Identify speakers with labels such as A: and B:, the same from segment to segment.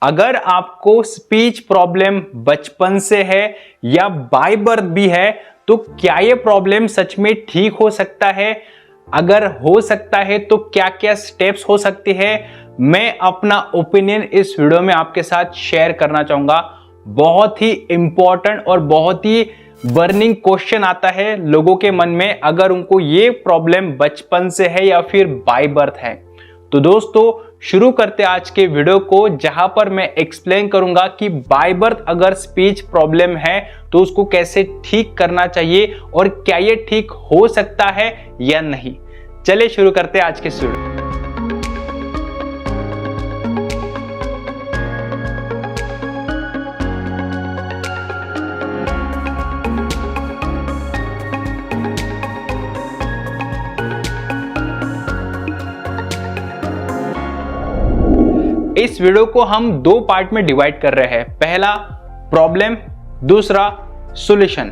A: अगर आपको speech problem बचपन से है या बाय बर्थ भी है तो क्या ये प्रॉब्लम सच में ठीक हो सकता है? अगर हो सकता है तो क्या क्या स्टेप्स हो सकते हैं? मैं अपना ओपिनियन इस वीडियो में आपके साथ शेयर करना चाहूंगा। बहुत ही इंपॉर्टेंट और बहुत ही बर्निंग क्वेश्चन आता है लोगों के मन में, अगर उनको ये प्रॉब्लम बचपन से है या फिर बाय बर्थ है। तो दोस्तों शुरू करते आज के वीडियो को, जहां पर मैं एक्सप्लेन करूंगा कि बाय बर्थ अगर स्पीच प्रॉब्लम है तो उसको कैसे ठीक करना चाहिए और क्या ये ठीक हो सकता है या नहीं। चलिए शुरू करते आज के वीडियो। इस वीडियो को हम दो पार्ट में डिवाइड कर रहे हैं। पहला प्रॉब्लम, दूसरा सॉल्यूशन।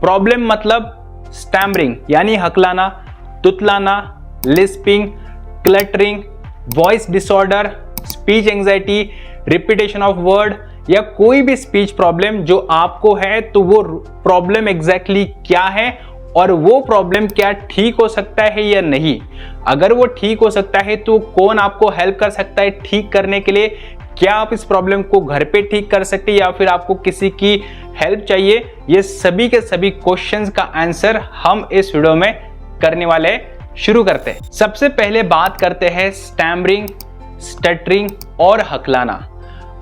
A: प्रॉब्लम मतलब स्टैमरिंग यानी हकलाना, तुतलाना, lisping, cluttering, voice disorder, speech anxiety, repetition of word या कोई भी स्पीच प्रॉब्लम जो आपको है, तो वो प्रॉब्लम एग्जैक्टली क्या है और वो प्रॉब्लम क्या ठीक हो सकता है या नहीं। अगर वो ठीक हो सकता है तो कौन आपको हेल्प कर सकता है ठीक करने के लिए? क्या आप इस प्रॉब्लम को घर पे ठीक कर सकते हैं या फिर आपको किसी की हेल्प चाहिए? ये सभी के सभी क्वेश्चंस का आंसर हम इस वीडियो में करने वाले हैं। शुरू करते हैं। सबसे पहले बात करते हैं स्टैमरिंग, स्टटरिंग और हकलाना।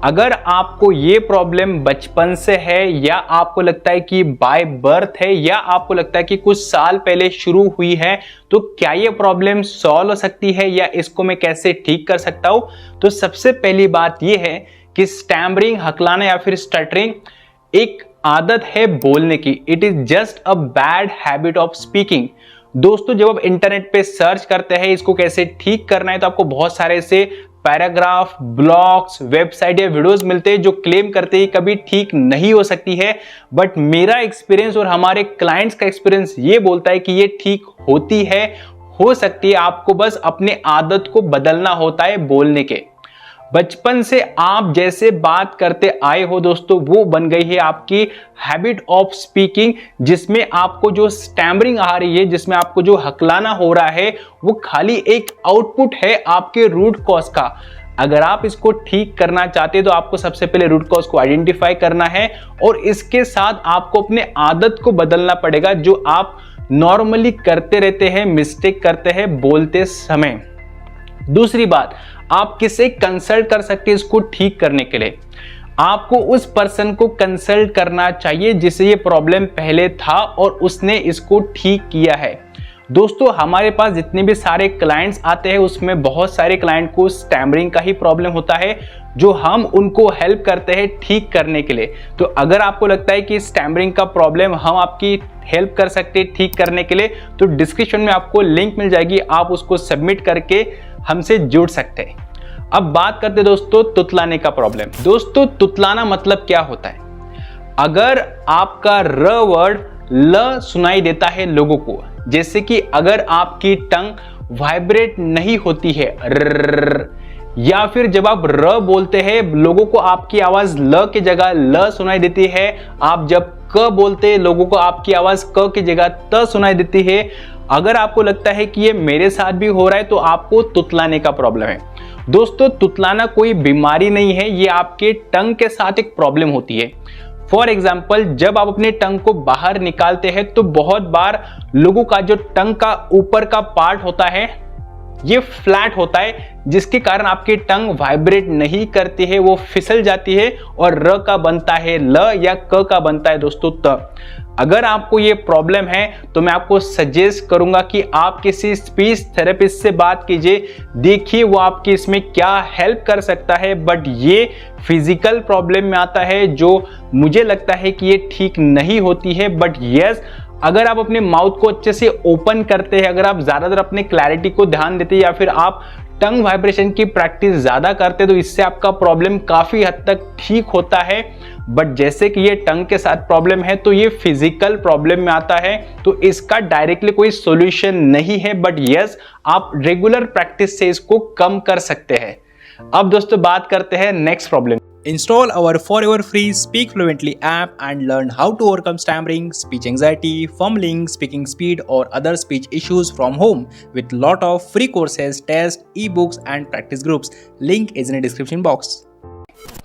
A: अगर आपको ये प्रॉब्लम बचपन से है या आपको लगता है कि बाय बर्थ है या आपको लगता है कि कुछ साल पहले शुरू हुई है, तो क्या ये प्रॉब्लम सॉल्व हो सकती है या इसको मैं कैसे ठीक कर सकता हूं? तो सबसे पहली बात ये है कि स्टैमरिंग, हकलाना या फिर स्टटरिंग एक आदत है बोलने की। It is just a bad habit of speaking. दोस्तों जब आप इंटरनेट पे सर्च करते हैं इसको कैसे ठीक करना है, तो आपको बहुत सारे ऐसे पैराग्राफ, ब्लॉग्स, वेबसाइट या वीडियोस मिलते हैं जो क्लेम करते हैं कभी ठीक नहीं हो सकती है। बट मेरा एक्सपीरियंस और हमारे क्लाइंट्स का एक्सपीरियंस ये बोलता है कि ये ठीक होती है, हो सकती है। आपको बस अपने आदत को बदलना होता है बोलने के। बचपन से आप जैसे बात करते आए हो दोस्तों, वो बन गई है आपकी हैबिट ऑफ स्पीकिंग, जिसमें आपको जो स्टैमरिंग आ रही है, जिसमें आपको जो हकलाना हो रहा है, वो खाली एक आउटपुट है आपके रूट कॉज का। अगर आप इसको ठीक करना चाहते हैं तो आपको सबसे पहले रूट कॉज को आइडेंटिफाई करना है और इसके साथ आपको अपने आदत को बदलना पड़ेगा जो आप नॉर्मली करते रहते हैं, मिस्टेक करते हैं बोलते समय। दूसरी बात, आप किसे कंसल्ट कर सकते हैं इसको ठीक करने के लिए? आपको उस पर्सन को कंसल्ट करना चाहिए जिसे ये प्रॉब्लम पहले था और उसने इसको ठीक किया है। दोस्तों हमारे पास जितने भी सारे क्लाइंट्स आते हैं उसमें बहुत सारे क्लाइंट को स्टैमरिंग का ही प्रॉब्लम होता है, जो हम उनको हेल्प करते हैं ठीक करने के लिए। तो अगर आपको लगता है कि स्टैमरिंग का प्रॉब्लम हम आपकी हेल्प कर सकते हैं ठीक करने के लिए, तो डिस्क्रिप्शन में आपको लिंक मिल जाएगी, आप उसको सबमिट करके हमसे जुड़ सकते हैं। अब बात करते दोस्तों तुतलाने का प्रॉब्लम। दोस्तों तुतलाना मतलब क्या होता है? अगर आपका र वर्ड ल सुनाई देता है लोगों को, जैसे कि अगर आपकी टंग वाइब्रेट नहीं होती है या फिर जब आप र बोलते हैं लोगों को आपकी आवाज ल की जगह ल सुनाई देती है, आप जब क बोलते हैं लोगों को आपकी आवाज क की जगह त सुनाई देती है। अगर आपको लगता है कि ये मेरे साथ भी हो रहा है तो आपको तुतलाने का प्रॉब्लम है। दोस्तों तुतलाना कोई बीमारी नहीं है, ये आपके टंग के साथ एक प्रॉब्लम होती है। फॉर एग्जाम्पल, जब आप अपने टंग को बाहर निकालते हैं तो बहुत बार लोगों का जो टंग का ऊपर का पार्ट होता है ये फ्लैट होता है, जिसके कारण आपकी टंग वाइब्रेट नहीं करती है, वो फिसल जाती है और र का बनता है ल या क का बनता है दोस्तों त। अगर आपको ये प्रॉब्लम है तो मैं आपको सजेस्ट करूंगा कि आप किसी स्पीच थेरेपिस्ट से बात कीजिए, देखिए वो आपकी इसमें क्या हेल्प कर सकता है। बट ये फिजिकल प्रॉब्लम में आता है जो मुझे लगता है कि ये ठीक नहीं होती है। बट यस, अगर आप अपने माउथ को अच्छे से ओपन करते हैं, अगर आप ज्यादातर अपने क्लैरिटी को ध्यान देते हैं या फिर आप टंग वाइब्रेशन की प्रैक्टिस ज्यादा करते हैं, तो इससे आपका प्रॉब्लम काफी हद तक ठीक होता है। बट जैसे कि ये टंग के साथ प्रॉब्लम है तो ये फिजिकल प्रॉब्लम में आता है, तो इसका डायरेक्टली कोई सॉल्यूशन नहीं है। बट यस, आप रेगुलर प्रैक्टिस से इसको कम कर सकते हैं। अब दोस्तों बात करते हैं next problem.
B: Install our forever free Speak Fluently app and learn how to overcome stammering, speech anxiety, fumbling, speaking speed, or other speech issues from home with lot of free courses, tests, ebooks, and practice groups. Link is in the description box.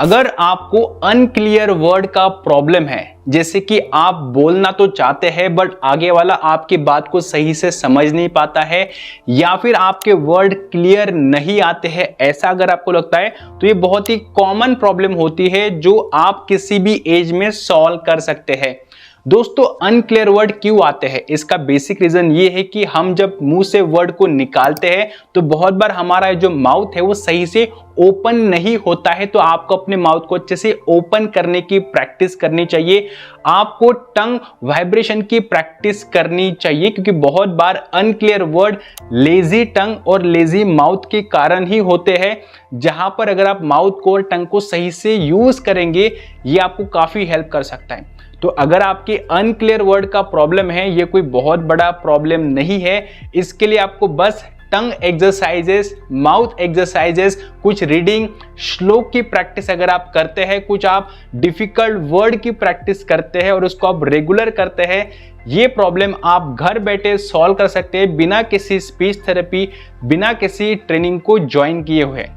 A: अगर आपको unclear word का problem है, जैसे कि आप बोलना तो चाहते हैं बट आगे वाला आपकी बात को सही से समझ नहीं पाता है, या फिर आपके वर्ड क्लियर नहीं आते हैं, ऐसा अगर आपको लगता है तो ये बहुत ही कॉमन प्रॉब्लम होती है जो आप किसी भी एज में सॉल्व कर सकते हैं। दोस्तों, अनक्लियर वर्ड क्यों आते हैं? इसका बेसिक रीजन ये है कि हम जब मुंह से वर्ड को निकालते हैं तो बहुत बार हमारा जो माउथ है वो सही से ओपन नहीं होता है। तो आपको अपने माउथ को अच्छे से ओपन करने की प्रैक्टिस करनी चाहिए। आपको टंग वाइब्रेशन की प्रैक्टिस करनी चाहिए, क्योंकि बहुत बार अनक्लियर वर्ड लेजी टंग और लेजी माउथ के कारण ही होते हैं। जहां पर अगर आप माउथ को और टंग को सही से यूज करेंगे, ये आपको काफी हेल्प कर सकता है। तो अगर आपके अनक्लियर वर्ड का प्रॉब्लम है, ये कोई बहुत बड़ा प्रॉब्लम नहीं है। इसके लिए आपको बस टंग एक्सरसाइजेस, माउथ एक्सरसाइजेस, कुछ रीडिंग, श्लोक की प्रैक्टिस अगर आप करते हैं, कुछ आप डिफिकल्ट वर्ड की प्रैक्टिस करते हैं और उसको आप रेगुलर करते हैं, ये प्रॉब्लम आप घर बैठे सॉल्व कर सकते हैं बिना किसी स्पीच थेरेपी, बिना किसी ट्रेनिंग को ज्वाइन किए हुए।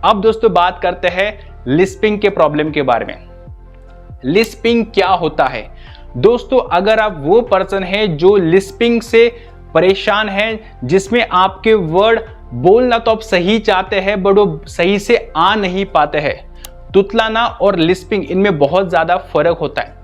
A: अब दोस्तों बात करते हैं लिस्पिंग के प्रॉब्लम के बारे में। लिस्पिंग क्या होता है? दोस्तों, अगर आप वो पर्सन है जो लिस्पिंग से परेशान है, जिसमें आपके वर्ड बोलना तो आप सही चाहते हैं बट वो सही से आ नहीं पाते हैं, तुतलाना और लिस्पिंग इनमें बहुत ज्यादा फर्क होता है।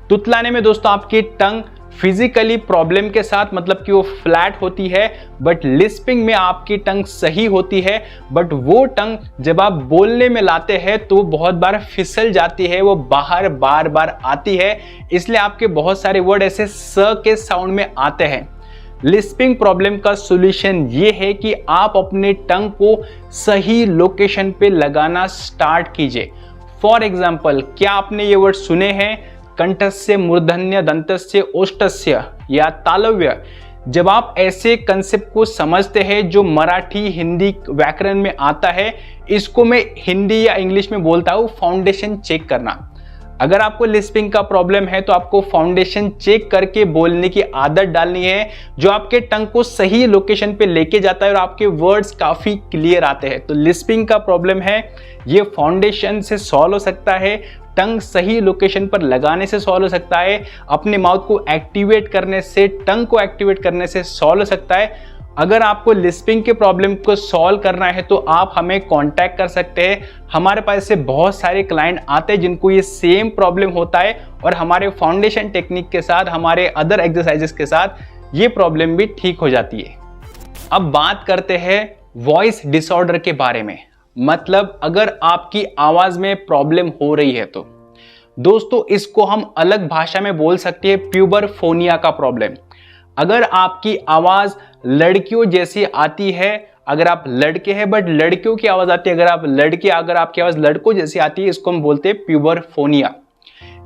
A: तुतलाने में दोस्तों आपकी टंग फिजिकली प्रॉब्लम के साथ, मतलब कि वो फ्लैट होती है, बट लिस्पिंग में आपकी टंग सही होती है, बट वो टंग जब आप बोलने में लाते हैं तो बहुत बार फिसल जाती है, वो बाहर बार बार आती है। इसलिए आपके बहुत सारे वर्ड ऐसे स के साउंड में आते हैं। लिस्पिंग प्रॉब्लम का सॉल्यूशन ये है कि आप अपने टंग को सही लोकेशन पे लगाना स्टार्ट कीजिए। फॉर एग्जाम्पल, क्या आपने ये वर्ड सुने हैं? कंठस्य, मूर्धन्य, दंतस्य, ओष्ठस्य या तालव्य। जब आप ऐसे कंसेप्ट को समझते हैं जो मराठी, हिंदी व्याकरण में आता है, इसको मैं हिंदी या इंग्लिश में बोलता हूँ फाउंडेशन चेक करना। अगर आपको लिस्पिंग का प्रॉब्लम है तो आपको फाउंडेशन चेक करके बोलने की आदत डालनी है, जो आपके टंग को सही लोकेशन पे लेके जाता है और आपके वर्ड्स काफी क्लियर आते हैं। तो लिस्पिंग का प्रॉब्लम है, ये फाउंडेशन से सॉल्व हो सकता है, टंग सही लोकेशन पर लगाने से सॉल्व हो सकता है, अपने माउथ को एक्टिवेट करने से, टंग को एक्टिवेट करने से सॉल्व हो सकता है। अगर आपको लिस्पिंग के प्रॉब्लम को सॉल्व करना है तो आप हमें कांटेक्ट कर सकते हैं। हमारे पास से बहुत सारे क्लाइंट आते हैं जिनको ये सेम प्रॉब्लम होता है, और हमारे फाउंडेशन टेक्निक के साथ, हमारे अदर एक्सरसाइजेस के साथ ये प्रॉब्लम भी ठीक हो जाती है। अब बात करते हैं वॉइस डिसऑर्डर के बारे में। मतलब अगर आपकी आवाज में प्रॉब्लम हो रही है तो दोस्तों इसको हम अलग भाषा में बोल सकते हैं प्यूबर फोनिया का प्रॉब्लम। अगर आपकी आवाज लड़कियों जैसी आती है, अगर आप लड़के हैं बट लड़कियों की आवाज आती है, अगर आप लड़के, अगर आपकी आवाज लड़कों जैसी आती है, इसको हम बोलते हैं प्यूबर फोनिया।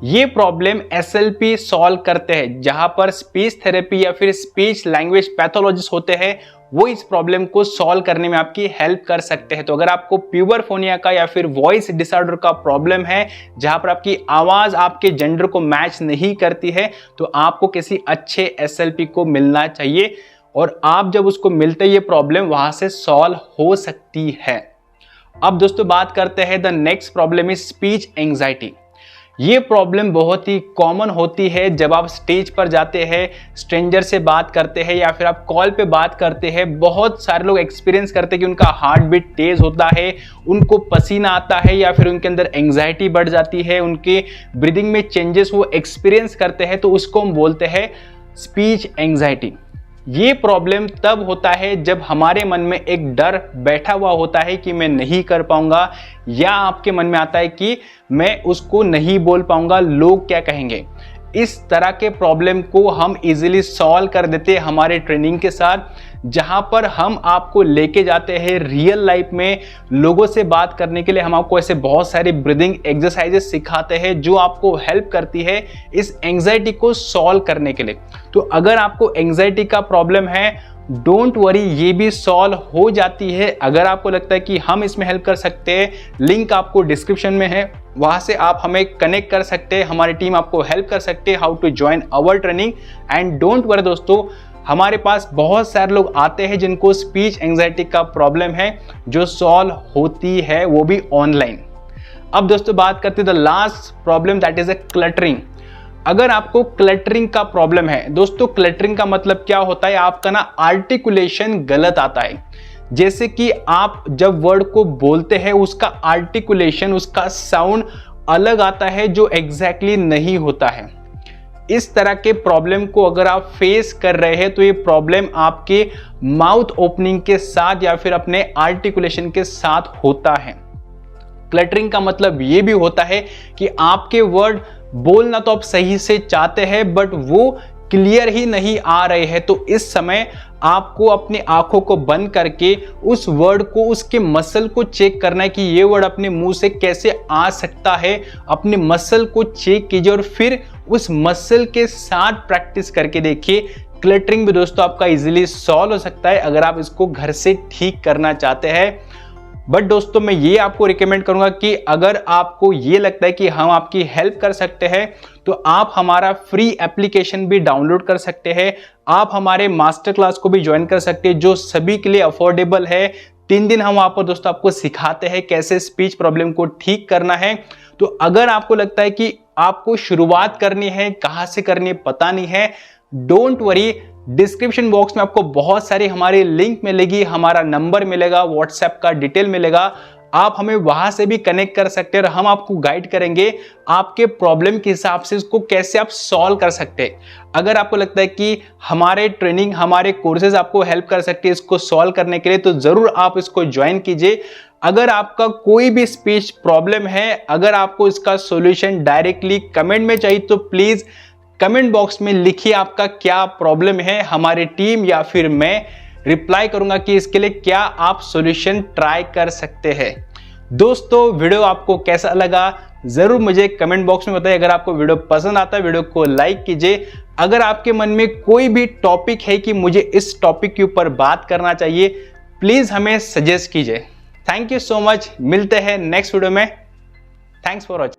A: ये प्रॉब्लम एसएलपी सॉल्व करते हैं। जहां पर स्पीच थेरेपी या फिर स्पीच लैंग्वेज पैथोलॉजिस्ट होते हैं, वो इस प्रॉब्लम को सॉल्व करने में आपकी हेल्प कर सकते हैं। तो अगर आपको प्यूबर फोनिया का या फिर वॉइस डिसऑर्डर का प्रॉब्लम है, जहां पर आपकी आवाज आपके जेंडर को मैच नहीं करती है, तो आपको किसी अच्छे एसएलपी को मिलना चाहिए, और आप जब उसको मिलते ये प्रॉब्लम वहां से सॉल्व हो सकती है। अब दोस्तों बात करते हैं the next problem is speech anxiety. ये प्रॉब्लम बहुत ही कॉमन होती है जब आप स्टेज पर जाते हैं, स्ट्रेंजर से बात करते हैं या फिर आप कॉल पे बात करते हैं। बहुत सारे लोग एक्सपीरियंस करते हैं कि उनका हार्ट बीट तेज होता है, उनको पसीना आता है या फिर उनके अंदर एंजाइटी बढ़ जाती है, उनके ब्रीदिंग में चेंजेस वो एक्सपीरियंस करते हैं, तो उसको हम बोलते हैं स्पीच एंजाइटी। ये प्रॉब्लम तब होता है जब हमारे मन में एक डर बैठा हुआ होता है कि मैं नहीं कर पाऊंगा, या आपके मन में आता है कि मैं उसको नहीं बोल पाऊंगा, लोग क्या कहेंगे। इस तरह के प्रॉब्लम को हम इजीली सॉल्व कर देते हैं हमारे ट्रेनिंग के साथ, जहां पर हम आपको लेके जाते हैं रियल लाइफ में लोगों से बात करने के लिए। हम आपको ऐसे बहुत सारी ब्रीदिंग एक्सरसाइजेस सिखाते हैं जो आपको हेल्प करती है इस एंजाइटी को सॉल्व करने के लिए। तो अगर आपको एंजाइटी का प्रॉब्लम है डोंट वरी, ये भी सॉल्व हो जाती है। अगर आपको लगता है कि हम इसमें हेल्प कर सकते हैं, लिंक आपको डिस्क्रिप्शन में है, वहां से आप हमें कनेक्ट कर सकते हैं, हमारी टीम आपको हेल्प कर सकते हैं how to join our training. And don't worry दोस्तों, हमारे पास बहुत सारे लोग आते हैं जिनको स्पीच एंजाइटी का प्रॉब्लम है, जो सॉल्व होती है, वो भी ऑनलाइन। अब दोस्तों बात करते हैं the last problem, that is a cluttering. अगर आपको क्लटरिंग का प्रॉब्लम है दोस्तों, क्लटरिंग का मतलब क्या होता है, आपका ना आर्टिकुलेशन गलत आता है। जैसे कि आप जब वर्ड को बोलते हैं उसका आर्टिकुलेशन, उसका साउंड अलग आता है जो एग्जैक्टली नहीं होता है। इस तरह के प्रॉब्लम को अगर आप फेस कर रहे हैं तो ये प्रॉब्लम आपके माउथ ओपनिंग के साथ या फिर अपने आर्टिकुलेशन के साथ होता है। क्लटरिंग का मतलब ये भी होता है कि आपके वर्ड बोलना तो आप सही से चाहते हैं बट वो क्लियर ही नहीं आ रहे हैं, तो इस समय आपको अपनी आंखों को बंद करके उस वर्ड को, उसके मसल को चेक करना है कि ये वर्ड अपने मुंह से कैसे आ सकता है। अपने मसल को चेक कीजिए और फिर उस मसल के साथ प्रैक्टिस करके देखिए। क्लटरिंग भी दोस्तों आपका इजीली सॉल्व हो सकता है अगर आप इसको घर से ठीक करना चाहते हैं। बट दोस्तों मैं ये आपको रिकमेंड करूंगा कि अगर आपको ये लगता है कि हम आपकी हेल्प कर सकते हैं तो आप हमारा फ्री एप्लीकेशन भी डाउनलोड कर सकते हैं। आप हमारे मास्टर क्लास को भी ज्वाइन कर सकते हैं जो सभी के लिए अफोर्डेबल है। 3 दिन हम वहां पर दोस्तों आपको सिखाते हैं कैसे स्पीच प्रॉब्लम को ठीक करना है। तो अगर आपको लगता है कि आपको शुरुआत करनी है, कहां से करनी है पता नहीं है, डोंट वरी, डिस्क्रिप्शन बॉक्स में आपको बहुत सारी हमारी लिंक मिलेगी, हमारा नंबर मिलेगा, व्हाट्सएप का डिटेल मिलेगा, आप हमें वहां से भी कनेक्ट कर सकते हैं और हम आपको गाइड करेंगे आपके प्रॉब्लम के हिसाब से इसको कैसे आप सॉल्व कर सकते हैं। अगर आपको लगता है कि हमारे ट्रेनिंग, हमारे कोर्सेज आपको हेल्प कर सकते हैं इसको सॉल्व करने के लिए, तो जरूर आप इसको ज्वाइन कीजिए। अगर आपका कोई भी स्पीच प्रॉब्लम है, अगर आपको इसका सॉल्यूशन डायरेक्टली कमेंट में चाहिए तो प्लीज कमेंट बॉक्स में लिखिए आपका क्या प्रॉब्लम है, हमारी टीम या फिर मैं रिप्लाई करूंगा कि इसके लिए क्या आप सॉल्यूशन ट्राई कर सकते हैं। दोस्तों वीडियो आपको कैसा लगा जरूर मुझे कमेंट बॉक्स में बताइए। अगर आपको वीडियो पसंद आता है वीडियो को लाइक कीजिए। अगर आपके मन में कोई भी टॉपिक है कि मुझे इस टॉपिक के ऊपर बात करना चाहिए, प्लीज हमें सजेस्ट कीजिए। थैंक यू सो मच, मिलते हैं नेक्स्ट वीडियो में। Thanks for watching.